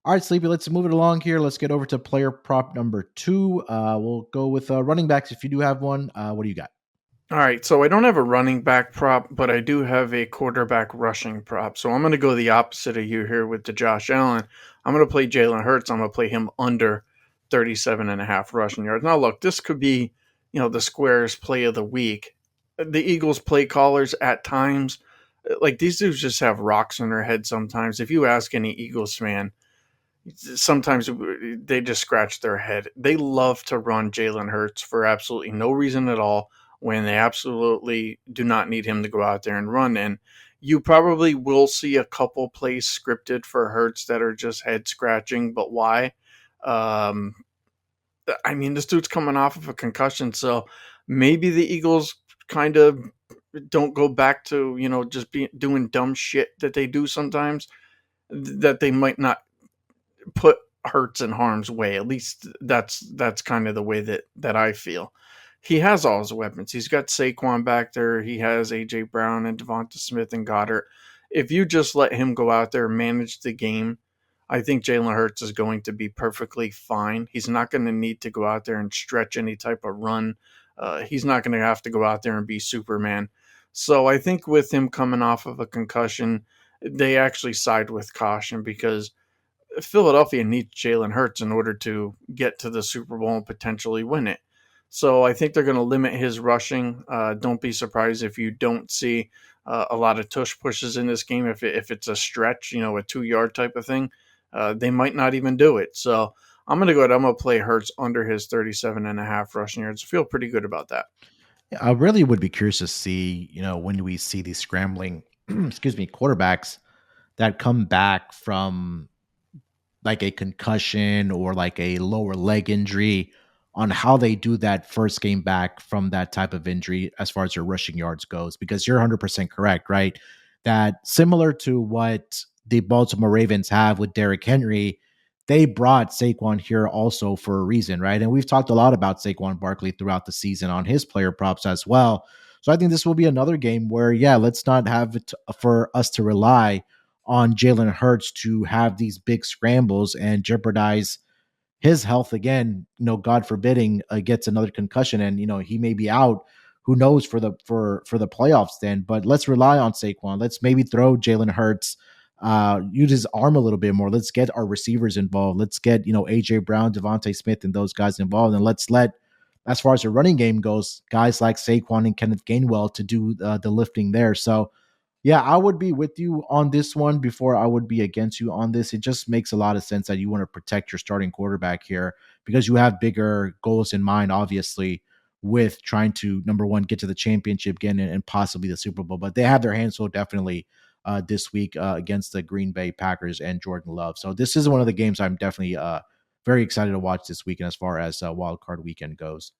All right, Sleepy, let's move it along here. Let's get over to player prop number two. We'll go with running backs if you do have one. What do you got? All right, so I don't have a running back prop, but I do have a quarterback rushing prop. So I'm going to go the opposite of you here with the Josh Allen. I'm going to play Jalen Hurts. I'm going to play him under 37 and a half rushing yards. Now, look, this could be, the Squares play of the week. The Eagles play callers at times, like these dudes just have rocks in their head sometimes. If you ask any Eagles fan, sometimes they just scratch their head. They love to run Jalen Hurts for absolutely no reason at all when they absolutely do not need him to go out there and run. And you probably will see a couple plays scripted for Hurts that are just head scratching, but why? Um, I mean, this dude's coming off of a concussion, so maybe the Eagles kind of don't go back to just be doing dumb shit that they do sometimes, that they might not put Hurts in harm's way. At least that's kind of the way that I feel. He has all his weapons. He's got Saquon back there. He has AJ Brown and Devonta Smith and Goddard. If you just let him go out there and manage the game, I think Jalen Hurts is going to be perfectly fine. He's not going to need to go out there and stretch any type of run. He's not going to have to go out there and be Superman. So I think with him coming off of a concussion, they actually side with caution because Philadelphia needs Jalen Hurts in order to get to the Super Bowl and potentially win it. So I think they're going to limit his rushing. Don't be surprised if you don't see a lot of tush pushes in this game. If it's a stretch, a 2 yard type of thing, they might not even do it. So I'm going to go ahead. I'm going to play Hurts under his 37 and a half rushing yards. I feel pretty good about that. Yeah, I really would be curious to see, when we see these scrambling, excuse me, quarterbacks that come back from like a concussion or like a lower leg injury on how they do that first game back from that type of injury as far as your rushing yards goes, because you're 100% correct, right? That similar to what the Baltimore Ravens have with Derrick Henry, they brought Saquon here also for a reason, right? And we've talked a lot about Saquon Barkley throughout the season on his player props as well. So I think this will be another game where, yeah, let's not have it for us to rely on Jalen Hurts to have these big scrambles and jeopardize his health again. God forbidding, gets another concussion, and he may be out. Who knows for the playoffs then? But let's rely on Saquon. Let's maybe throw Jalen Hurts, use his arm a little bit more. Let's get our receivers involved. Let's get AJ Brown, Devontae Smith, and those guys involved, and let's let, as far as the running game goes, guys like Saquon and Kenneth Gainwell to do the lifting there. So yeah, I would be with you on this one before I would be against you on this. It just makes a lot of sense that you want to protect your starting quarterback here because you have bigger goals in mind, obviously, with trying to, number one, get to the championship again and possibly the Super Bowl. But they have their hands full definitely this week against the Green Bay Packers and Jordan Love. So this is one of the games I'm definitely very excited to watch this weekend as far as wild card weekend goes.